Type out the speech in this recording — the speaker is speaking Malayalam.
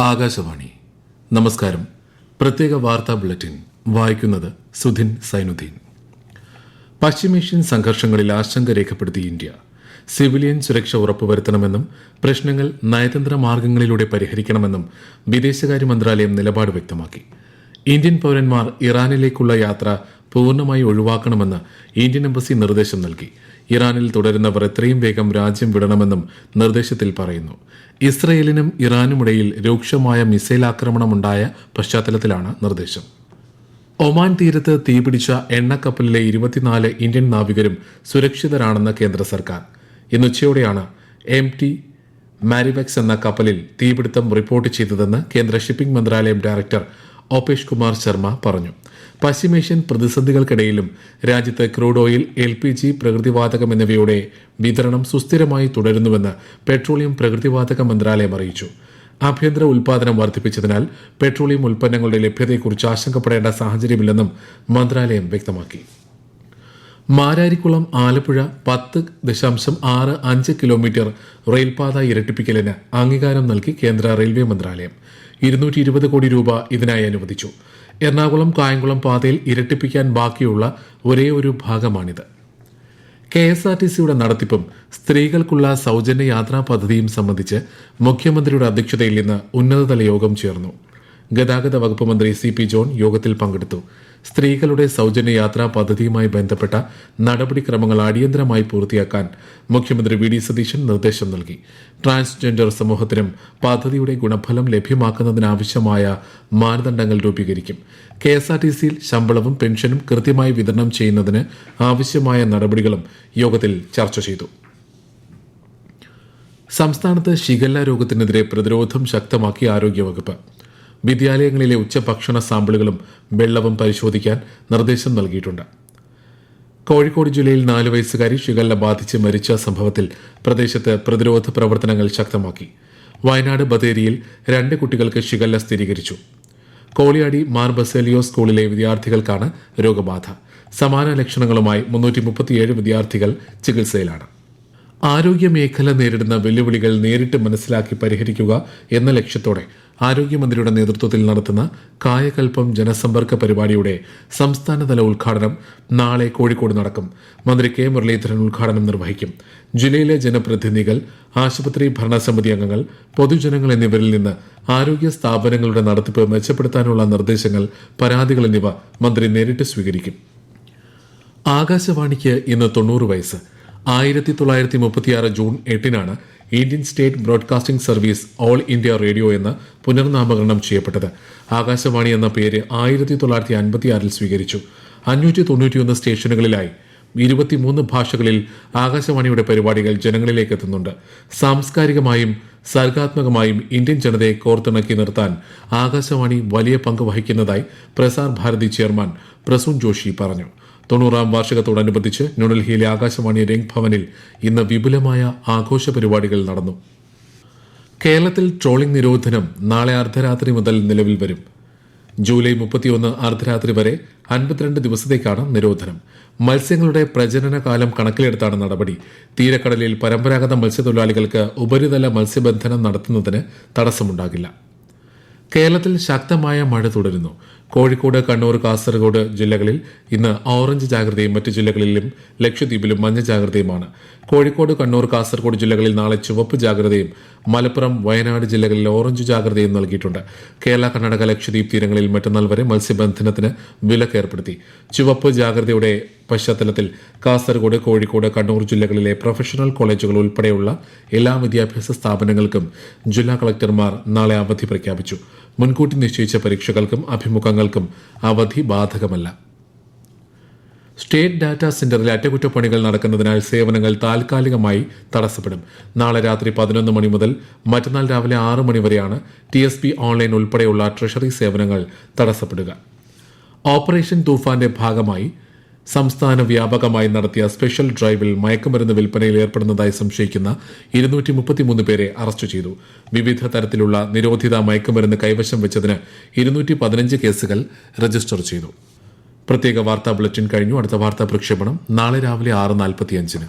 ആകാശവാണി. നമസ്കാരം. പ്രത്യേക വാർത്താ ബുള്ളറ്റിൻ വായിക്കുന്നത് സുധിൻ സൈനുദ്ദീൻ. പശ്ചിമേഷ്യൻ സംഘർഷങ്ങളിൽ ആശങ്ക രേഖപ്പെടുത്തി ഇന്ത്യ. സിവിലിയൻ സുരക്ഷ ഉറപ്പുവരുത്തണമെന്നും പ്രശ്നങ്ങൾ നയതന്ത്ര മാർഗങ്ങളിലൂടെ പരിഹരിക്കണമെന്നും വിദേശകാര്യ മന്ത്രാലയം നിലപാട് വ്യക്തമാക്കി. ഇന്ത്യൻ പൌരന്മാർ ഇറാനിലേക്കുള്ള യാത്ര പൂർണ്ണമായി ഒഴിവാക്കണമെന്ന് ഇന്ത്യൻ എംബസി നിർദ്ദേശം നൽകി. ഇറാനിൽ തുടരുന്നവർ എത്രയും വേഗം രാജ്യം വിടണമെന്നും നിർദ്ദേശത്തിൽ പറയുന്നു. ഇസ്രയേലിനും ഇറാനുമിടയിൽ രൂക്ഷമായ മിസൈൽ ആക്രമണമുണ്ടായ പശ്ചാത്തലത്തിലാണ് നിർദ്ദേശം. ഒമാൻ തീരത്ത് തീപിടിച്ച എണ്ണക്കപ്പലിലെ 24 ഇന്ത്യൻ നാവികരും സുരക്ഷിതരാണെന്ന് കേന്ദ്ര സർക്കാർ. ഇന്നുച്ചയോടെയാണ് MT മാരിവെക്സ് എന്ന കപ്പലിൽ തീപിടുത്തം റിപ്പോർട്ട് ചെയ്തതെന്ന് കേന്ദ്ര ഷിപ്പിംഗ് മന്ത്രാലയം ഡയറക്ടർ ഓപേഷ് കുമാർ ശർമ്മ പറഞ്ഞു. പശ്ചിമേഷ്യൻ പ്രതിസന്ധികൾക്കിടയിലും രാജ്യത്ത് ക്രൂഡ് ഓയിൽ, LPG, പ്രകൃതിവാതകം എന്നിവയുടെ വിതരണം സുസ്ഥിരമായി തുടരുന്നുവെന്ന് പെട്രോളിയം പ്രകൃതിവാതക മന്ത്രാലയം അറിയിച്ചു. ആഭ്യന്തര ഉൽപാദനം വർദ്ധിപ്പിച്ചതിനാൽ പെട്രോളിയം ഉൽപ്പന്നങ്ങളുടെ ലഭ്യതയെക്കുറിച്ച് ആശങ്കപ്പെടേണ്ട സാഹചര്യമില്ലെന്നും മന്ത്രാലയം വ്യക്തമാക്കി. മാരാരിക്കുളം ആലപ്പുഴ 10.65 കിലോമീറ്റർ റെയിൽപാത ഇരട്ടിപ്പിക്കലിന് അംഗീകാരം നൽകി കേന്ദ്ര റെയിൽവേ മന്ത്രാലയം. 220 കോടി രൂപ ഇതിനായി അനുവദിച്ചു. എറണാകുളം കായംകുളം പാതയിൽ ഇരട്ടിപ്പിക്കാൻ ബാക്കിയുള്ള ഒരേയൊരു ഭാഗമാണിത്. KSRTCയുടെ നടത്തിപ്പും സ്ത്രീകൾക്കുള്ള സൗജന്യ യാത്രാ പദ്ധതിയും സംബന്ധിച്ച് മുഖ്യമന്ത്രിയുടെ അധ്യക്ഷതയിൽ ഇന്ന് ഉന്നതതല യോഗം ചേർന്നു. ഗതാഗത വകുപ്പ് മന്ത്രി CP ജോൺ യോഗത്തിൽ പങ്കെടുത്തു. സ്ത്രീകളുടെ സൗജന്യ യാത്രാ പദ്ധതിയുമായി ബന്ധപ്പെട്ട നടപടിക്രമങ്ങൾ അടിയന്തരമായി പൂർത്തിയാക്കാൻ മുഖ്യമന്ത്രി VD സതീശൻ നിർദ്ദേശം നൽകി. ട്രാൻസ്ജെൻഡർ സമൂഹത്തിനും പദ്ധതിയുടെ ഗുണഫലം ലഭ്യമാക്കുന്നതിനാവശ്യമായ മാനദണ്ഡങ്ങൾ രൂപീകരിക്കും. KSRTCയിൽ ശമ്പളവും പെൻഷനും കൃത്യമായി വിതരണം ചെയ്യുന്നതിന് ആവശ്യമായ നടപടികളും യോഗത്തിൽ ചർച്ച ചെയ്തു. സംസ്ഥാനത്ത് ഷിഗല്ല രോഗത്തിനെതിരെ പ്രതിരോധം ശക്തമാക്കി ആരോഗ്യവകുപ്പ്. വിദ്യാലയങ്ങളിലെ ഉച്ചഭക്ഷണ സാമ്പിളുകളും വെള്ളവും പരിശോധിക്കാൻ നിർദ്ദേശം നൽകിയിട്ടുണ്ട്. കോഴിക്കോട് ജില്ലയിൽ 4 വയസ്സുകാരി ഷിഗല്ല ബാധിച്ച് മരിച്ച സംഭവത്തിൽ പ്രദേശത്ത് പ്രതിരോധ പ്രവർത്തനങ്ങൾ ശക്തമാക്കി. വയനാട് ബത്തേരിയിൽ 2 കുട്ടികൾക്ക് ഷിഗല്ല സ്ഥിരീകരിച്ചു. കോളിയാടി മാർ ബസേലിയോ സ്കൂളിലെ വിദ്യാർത്ഥികൾക്കാണ് രോഗബാധ. സമാന ലക്ഷണങ്ങളുമായി 337 വിദ്യാർത്ഥികൾ ചികിത്സയിലാണ്. ആരോഗ്യമേഖല നേരിടുന്ന വെല്ലുവിളികൾ നേരിട്ട് മനസ്സിലാക്കി പരിഹരിക്കുക എന്ന ലക്ഷ്യത്തോടെ ആരോഗ്യമന്ത്രിയുടെ നേതൃത്വത്തിൽ നടത്തുന്ന കായകൽപ്പം ജനസമ്പർക്ക പരിപാടിയുടെ സംസ്ഥാനതല ഉദ്ഘാടനം നാളെ കോഴിക്കോട് നടക്കും. മന്ത്രി K മുരളീധരൻ ഉദ്ഘാടനം നിർവഹിക്കും. ജില്ലയിലെ ജനപ്രതിനിധികൾ, ആശുപത്രി ഭരണസമിതി അംഗങ്ങൾ, പൊതുജനങ്ങൾ എന്നിവരിൽ നിന്ന് ആരോഗ്യ സ്ഥാപനങ്ങളുടെ നടത്തിപ്പ് മെച്ചപ്പെടുത്താനുള്ള നിർദ്ദേശങ്ങൾ, പരാതികൾ എന്നിവ മന്ത്രി നേരിട്ട് സ്വീകരിക്കും. ആകാശവാണിക്ക് ഇന്ന് 90 വയസ്സ്. 1936 ജൂൺ 8-നാണ് Indian state broadcasting service all India radio എന്ന് പുനർനാമകരണം ചെയ്യപ്പെട്ടത്. ആകാശവാണി എന്ന പേര് 1956 സ്വീകരിച്ചു. 591 സ്റ്റേഷനുകളിലായി 23 ഭാഷകളിൽ ആകാശവാണിയുടെ പരിപാടികൾ ജനങ്ങളിലേക്ക് എത്തുന്നുണ്ട്. സാംസ്കാരികമായും സർഗാത്മകമായും ഇന്ത്യൻ ജനതയെ കോർത്തിണക്കി നിർത്താൻ ആകാശവാണി വലിയ പങ്ക് വഹിക്കുന്നതായി പ്രസാർ ഭാരതി ചെയർമാൻ പ്രസൂൺ ജോഷി പറഞ്ഞു. 90ാം വാർഷികത്തോടനുബന്ധിച്ച് ന്യൂഡൽഹിയിലെ ആകാശവാണി രംഗ് ഭവനിൽ ഇന്ന് വിപുലമായ ആഘോഷ പരിപാടികൾ നടന്നു. കേരളത്തിൽ ട്രോളിംഗ് നിരോധനം നാളെ അർദ്ധരാത്രി മുതൽ നിലവിൽ വരും. ജൂലൈ 31 അർദ്ധരാത്രി വരെ 52 ദിവസത്തേക്കാണ് നിരോധനം. മത്സ്യങ്ങളുടെ പ്രജനന കാലം കണക്കിലെടുത്താണ് നടപടി. തീരക്കടലിൽ പരമ്പരാഗത മത്സ്യത്തൊഴിലാളികൾക്ക് ഉപരിതല മത്സ്യബന്ധനം നടത്തുന്നതിന് തടസ്സമുണ്ടാകില്ല. കേരളത്തിൽ ശക്തമായ മഴ തുടരുന്നു. കോഴിക്കോട്, കണ്ണൂർ, കാസർഗോഡ് ജില്ലകളിൽ ഇന്ന് ഓറഞ്ച് ജാഗ്രതയും മറ്റ് ജില്ലകളിലും ലക്ഷദ്വീപിലും മഞ്ഞ ജാഗ്രതയുമാണ്. കോഴിക്കോട്, കണ്ണൂർ, കാസർഗോഡ് ജില്ലകളിൽ നാളെ ചുവപ്പ് ജാഗ്രതയും മലപ്പുറം, വയനാട് ജില്ലകളിൽ ഓറഞ്ച് ജാഗ്രതയും നൽകിയിട്ടുണ്ട്. കേരള, കർണാടക, ലക്ഷദ്വീപ് തീരങ്ങളിൽ മറ്റന്നാൾ വരെ മത്സ്യബന്ധനത്തിന് വിലക്ക് ഏർപ്പെടുത്തി. ചുവപ്പ് ജാഗ്രതയുടെ പശ്ചാത്തലത്തിൽ കാസർഗോഡ്, കോഴിക്കോട്, കണ്ണൂർ ജില്ലകളിലെ പ്രൊഫഷണൽ കോളേജുകൾ ഉൾപ്പെടെയുള്ള എല്ലാ വിദ്യാഭ്യാസ സ്ഥാപനങ്ങൾക്കും ജില്ലാ കളക്ടർമാർ നാളെ അവധി പ്രഖ്യാപിച്ചു. മുൻകൂട്ടി നിശ്ചയിച്ച പരീക്ഷകൾക്കും അഭിമുഖങ്ങൾക്കും അവധി ബാധകമല്ല. സ്റ്റേറ്റ് ഡാറ്റാ സെന്ററിൽ അറ്റകുറ്റപ്പണികൾ നടക്കുന്നതിനാൽ സേവനങ്ങൾ താൽക്കാലികമായി തടസ്സപ്പെടും. നാളെ രാത്രി 11 മണി മുതൽ മറ്റന്നാൾ രാവിലെ 6 മണി വരെയാണ് TSP ഓൺലൈൻ ഉൾപ്പെടെയുള്ള ട്രഷറി സേവനങ്ങൾ തടസ്സപ്പെടുക. ഓപ്പറേഷൻ തൂഫാന്റെ ഭാഗമായി സംസ്ഥാന വ്യാപകമായി നടത്തിയ സ്പെഷ്യൽ ഡ്രൈവിൽ മയക്കുമരുന്ന് വിൽപ്പനയിൽ ഏർപ്പെടുന്നതായി സംശയിക്കുന്ന 233 പേരെ അറസ്റ്റ് ചെയ്തു. വിവിധ തരത്തിലുള്ള നിരോധിത മയക്കുമരുന്ന് കൈവശം വെച്ചതിന് 215 കേസുകൾ രജിസ്റ്റർ ചെയ്തു. പ്രത്യേക വാർത്താ ബുള്ളറ്റിൻ കഴിഞ്ഞു. അടുത്ത വാർത്താ പ്രക്ഷേപണം നാളെ രാവിലെ 6:45.